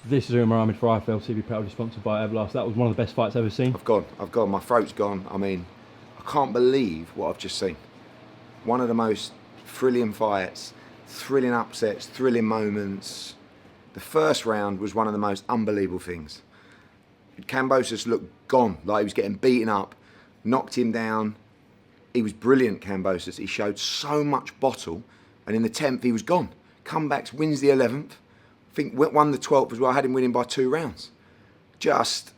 This is Umar Ahmed for IFL TV, proudly sponsored by Everlast. That was one of the best fights I've ever seen. I've gone, my throat's gone. I mean, I can't believe what I've just seen. One of the most thrilling fights, thrilling upsets, thrilling moments. The first round was one of the most unbelievable things. Kambosos looked gone, like he was getting beaten up, knocked him down. He was brilliant, Kambosos. He showed so much bottle, and in the 10th he was gone. Comebacks, wins the 11th. I think won the 12th as well. I had him winning by 2 rounds. This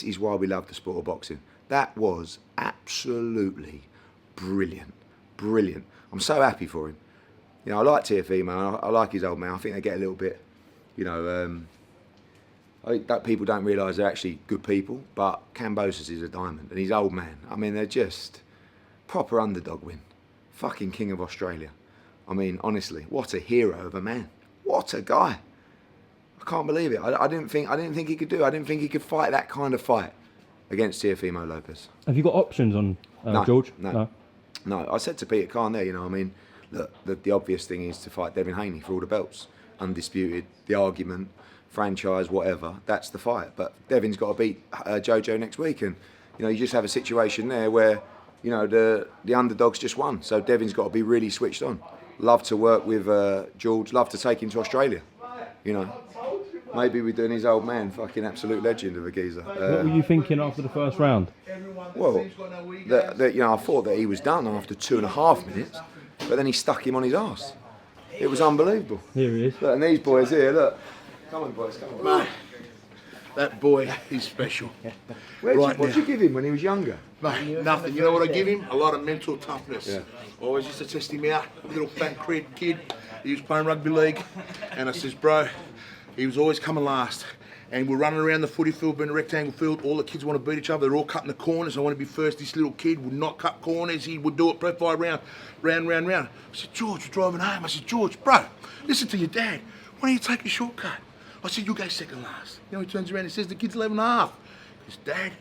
is why we love the sport of boxing. That was absolutely brilliant, brilliant. I'm so happy for him. You know, I like TFE, man. I like his old man. I think they get a little bit, you know, I think that people don't realise they're actually good people, but Kambosos is a diamond, and he's old man. I mean, they're just proper underdog win. Fucking King of Australia. I mean, honestly, what a hero of a man. What a guy. I can't believe it. I didn't think he could do it. I didn't think he could fight that kind of fight against Teofimo Lopez. Have you got options on George? No. I said to Peter Khan there, you know, I mean, look, the obvious thing is to fight Devin Haney for all the belts. Undisputed, the argument, franchise, whatever, that's the fight. But Devin's got to beat Jojo next week, and you know, you just have a situation there where, you know, the underdogs just won. So Devin's got to be really switched on. Love to work with George, love to take him to Australia, you know. Maybe we're doing his old man, fucking absolute legend of a geezer. What were you thinking after the first round? Well, you know, I thought that he was done after 2.5 minutes, but then he stuck him on his arse. It was unbelievable. Here he is. Look, and these boys here, look. Come on, boys, come on. Mate, that boy, he's special. What'd you give him when he was younger? Mate, nothing. You know what I give him? A lot of mental toughness. Yeah. Always used to test him out. Little fat kid. He was playing rugby league. And I says, bro, he was always coming last. And we're running around the footy field, in a rectangle field. All the kids want to beat each other. They're all cutting the corners. I want to be first. This little kid would not cut corners. He would do it profile round. I said, George, we're driving home. I said, George, bro, listen to your dad. Why don't you take a shortcut? I said, you go second last. You know, he turns around and says, the kid's 11 and a half. He says, Dad,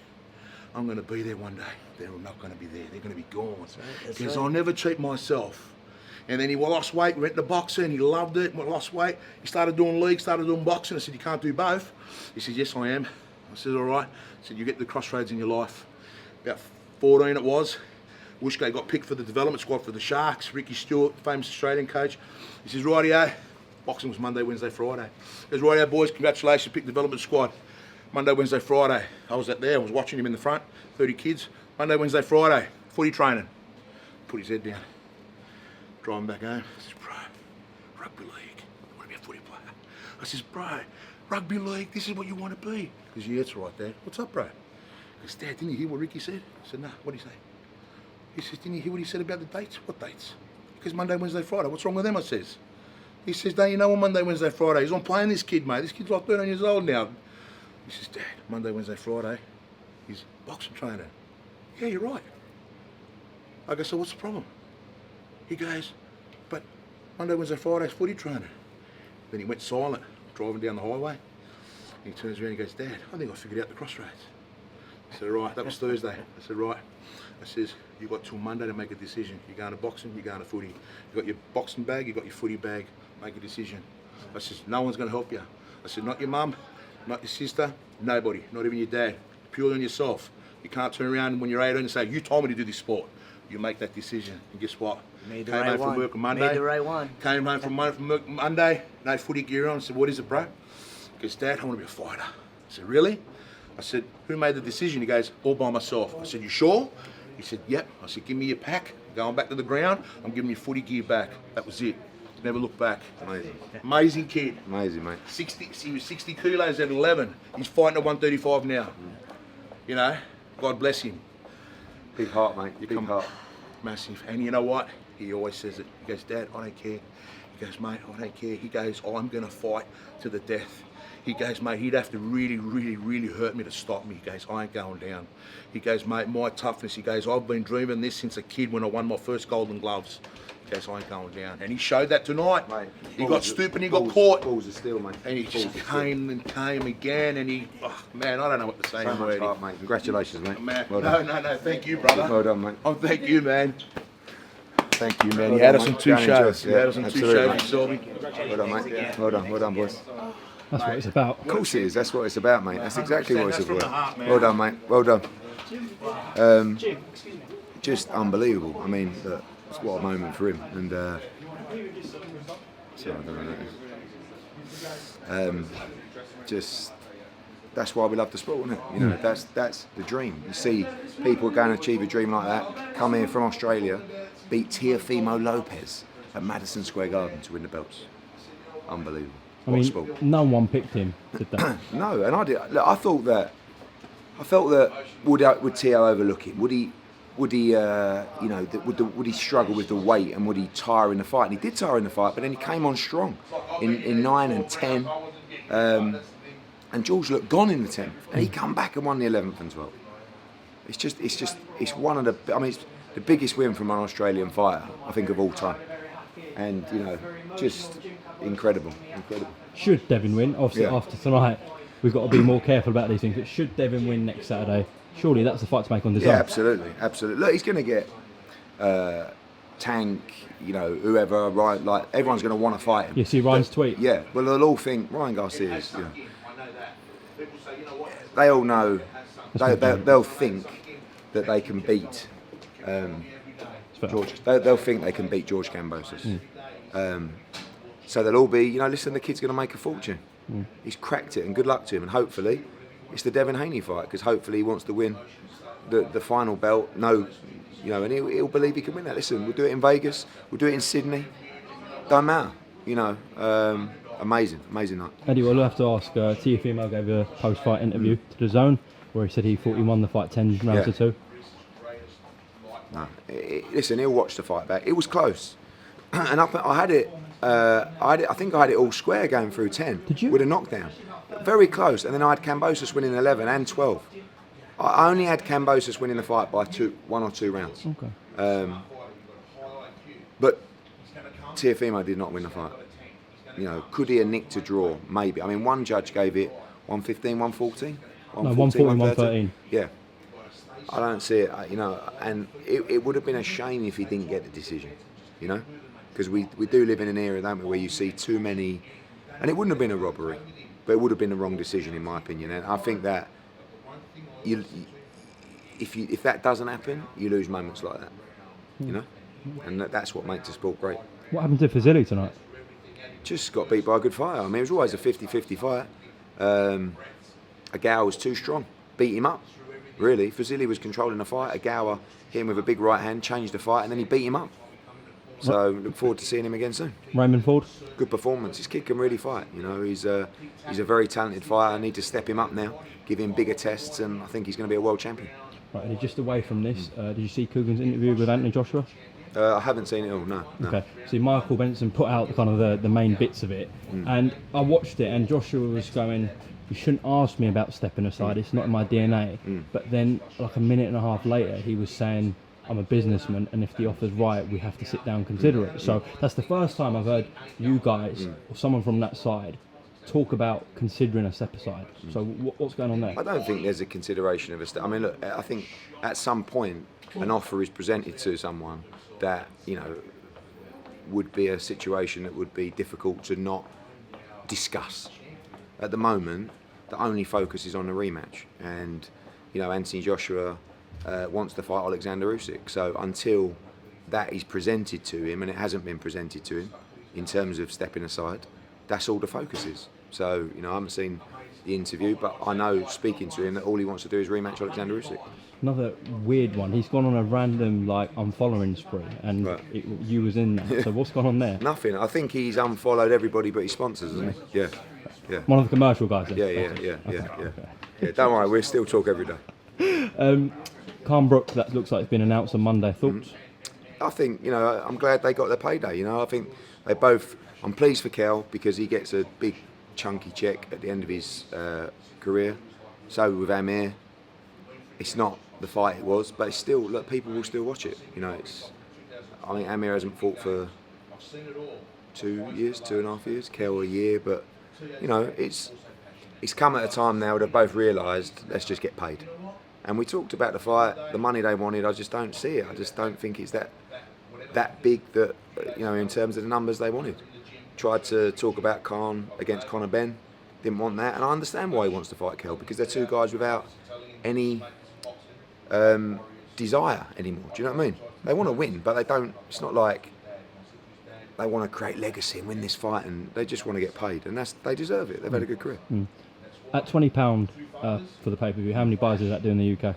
I'm going to be there one day. They're not going to be there. They're going to be gone. Because I'll never cheat myself. And then he lost weight, we went to boxing, he loved it, lost weight. He started doing league, started doing boxing. I said, you can't do both. He said, yes, I am. I said, all right. I said, you get to the crossroads in your life. About 14 it was. Wishgate got picked for the development squad for the Sharks. Ricky Stewart, famous Australian coach. He says, rightio. Boxing was Monday, Wednesday, Friday. He goes, rightio, boys, congratulations, picked development squad. Monday, Wednesday, Friday. I was there, I was watching him in the front, 30 kids. Monday, Wednesday, Friday, footy training. Put his head down. Driving back home. I says, bro, rugby league. I want to be a footy player. I says, bro, rugby league, this is what you want to be. He goes, yeah, that's right, Dad. What's up, bro? He goes, Dad, didn't you hear what Ricky said? I said, no, what'd he say? He says, didn't you hear what he said about the dates? What dates? Because Monday, Wednesday, Friday. What's wrong with them, I says. He says, don't you know on Monday, Wednesday, Friday? He's on playing this kid, mate. This kid's like 13 years old now. He says, Dad, Monday, Wednesday, Friday, he's boxing training. Yeah, you're right. I go, so what's the problem? He goes, but Monday, Wednesday, Friday's footy training. Then he went silent, driving down the highway. He turns around and goes, Dad, I think I figured out the crossroads. I said, right, that was Thursday. I said, right. I says, you've got till Monday to make a decision. You're going to boxing, you're going to footy. You've got your boxing bag, you've got your footy bag. Make a decision. I says, no one's going to help you. I said, not your mum, not your sister, nobody, not even your dad. Purely on yourself. You can't turn around when you're 18 and say, you told me to do this sport. You make that decision. And guess what? Made the Came right home one. from work on Monday. Made the right one. Came home from work Monday, no footy gear on. I said, what is it, bro? He goes, Dad, I want to be a fighter. I said, really? I said, who made the decision? He goes, all by myself. I said, you sure? He said, yep. I said, give me your pack. Going back to the ground, I'm giving you footy gear back. That was it. Never looked back. Amazing. Amazing kid. Amazing, mate. He was 60 kilos at 11. He's fighting at 135 now. You know, God bless him. Big heart, mate. Big heart. Massive. And you know what? He always says it. He goes, Dad, I don't care. He goes, mate, I don't care. He goes, I'm going to fight to the death. He goes, mate, he'd have to really, really, really hurt me to stop me. He goes, I ain't going down. He goes, mate, my toughness. He goes, I've been dreaming this since a kid when I won my first Golden Gloves. He goes, I ain't going down. And he showed that tonight. Mate, he got stupid, he got caught. Balls of steel, mate. And he just came and came again, and he, oh, man, I don't know what to say. So much heart, mate. Congratulations, mate. Man, Well done. no, thank you, brother. Well done, mate. Oh, thank you, man. Thank you, man. Well He had done, us on mate. two Down in shows. Joyce, He yeah, had us on two absolutely, shows. mate. He saw me. Well done, mate. Well done, boys. That's what it's about. Of course it is. That's what it's about, mate. That's exactly what it's That's from the about. heart, man. Well done, mate. Well done. Just unbelievable. I mean, look, it's what a moment for him. And sorry, I don't know. Just that's why we love the sport, isn't it? You know, that's the dream. You see people go and achieve a dream like that, come here from Australia, beat Teofimo Lopez at Madison Square Garden to win the belts. Unbelievable. I What a mean, sport. no one picked him, did they? No, and I did. Look, I felt that would Teo overlook him? Would he? Would he? Would he struggle with the weight, and would he tire in the fight? And he did tire in the fight, but then he came on strong in 9 and 10. And George looked gone in the 10th, and he come back and won the 11th and 12th. It's one of the. I mean, it's the biggest win from an Australian fighter, I think, of all time. And just incredible. Should Devin win, obviously Yeah. after tonight, we've got to be more careful about these things. But should Devin win next Saturday, surely that's the fight to make on the Yeah, absolutely. Look, he's going to get Tank, whoever, right? Like everyone's going to want to fight him. You see Ryan's tweet? Yeah, well, they'll all think Ryan Garcia is. They all know. They'll think that they can beat George. They'll think they can beat George Kambosos. So they'll all be, listen, the kid's going to make a fortune. He's cracked it, and good luck to him. And hopefully, it's the Devin Haney fight, because hopefully he wants to win the final belt. And he'll believe he can win that. Listen, we'll do it in Vegas. We'll do it in Sydney. Don't matter. Amazing night. Eddie, we'll have to ask. Teofimo gave a post-fight interview to the Zone where he said he thought he won the fight 10 rounds to 2. No, listen, he'll watch the fight back. It was close, and I had it. I think I had it all square going through 10. Did you? With a knockdown, very close. And then I had Kambosos winning 11 and 12. I only had Kambosos winning the fight by 1 or 2 rounds. Okay. But Teofimo did not win the fight. Could he have nicked a draw? Maybe. I mean, one judge gave it 115, 114. 114, 113. Yeah. I don't see it, and it would have been a shame if he didn't get the decision, because we do live in an era, don't we, where you see too many, and it wouldn't have been a robbery, but it would have been the wrong decision in my opinion. And I think that if that doesn't happen, you lose moments like that, and that's what makes the sport great. What happened to Fazili tonight? Just got beat by a good fighter. I mean, it was always a 50-50 fight. Agawa was too strong, beat him up. Really, Fazili was controlling the fight. Agawa hit him with a big right hand, changed the fight, and then he beat him up. So look forward to seeing him again soon. Raymond Ford? Good performance. His kid can really fight. He's a very talented fighter. I need to step him up now, give him bigger tests, and I think he's going to be a world champion. Right, and just away from this, did you see Coogan's interview with Anthony Joshua? I haven't seen it all. No. Okay. See, Michael Benson put out kind of the main bits of it, and I watched it, and Joshua was going, "You shouldn't ask me about stepping aside. It's not in my DNA." But then, like a minute and a half later, he was saying, "I'm a businessman, and if the offer's right, we have to sit down and consider it." So that's the first time I've heard you guys or someone from that side talk about considering a step aside. So what's going on there? I don't think there's a consideration of a step. I mean, look, I think at some point an offer is presented to someone that would be a situation that would be difficult to not discuss. At the moment, the only focus is on the rematch, and Anthony Joshua wants to fight Alexander Usyk. So until that is presented to him, and it hasn't been presented to him in terms of stepping aside, that's all the focus is. So I haven't seen the interview, but I know, speaking to him, that all he wants to do is rematch Alexander Usyk. Another weird one. He's gone on a random unfollowing spree, and Right. you was in that. So what's gone on there? Nothing. I think he's unfollowed everybody but his sponsors, hasn't he? Yeah. One of the commercial guys. Then? Yeah. Don't worry, we'll still talk every day. Khan-Brook, that looks like it's been announced on Monday. Thoughts? I think, I'm glad they got their payday. I think they both. I'm pleased for Kel because he gets a big chunky check at the end of his career. So with Amir, it's not the fight it was, but it's still, look, people will still watch it. I think Amir hasn't fought for 2.5 years, Kel a year, but it's come at a time now where they've both realised, let's just get paid. And we talked about the fight, the money they wanted. I just don't see it. I just don't think it's that big that in terms of the numbers they wanted. Tried to talk about Khan against Conor Ben, didn't want that, and I understand why he wants to fight Kell, because they're two guys without any desire anymore. Do you know what I mean? They want to win, but they don't. It's not like they want to create legacy and win this fight, and they just want to get paid, and they deserve it. They've had a good career. At £20 for the pay-per-view, how many buys does that do in the UK?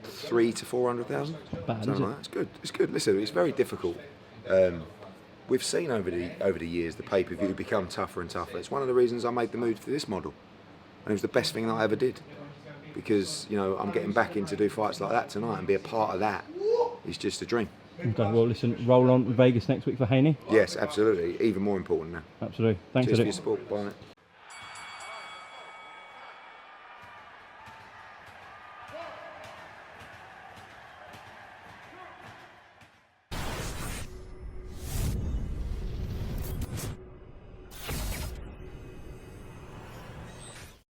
300,000 to 400,000. Bad, Something is it? like that. It's good. It's good. Listen, it's very difficult. We've seen over the years the pay-per-view become tougher and tougher. It's one of the reasons I made the move to this model, and it was the best thing that I ever did, because I'm getting back in to do fights like that tonight, and be a part of that. It's just a dream. Okay, well, listen, roll on Vegas next week for Haney. Yes, absolutely. Even more important now. Absolutely. Thanks, Cheers for Eddie. your support. Bye.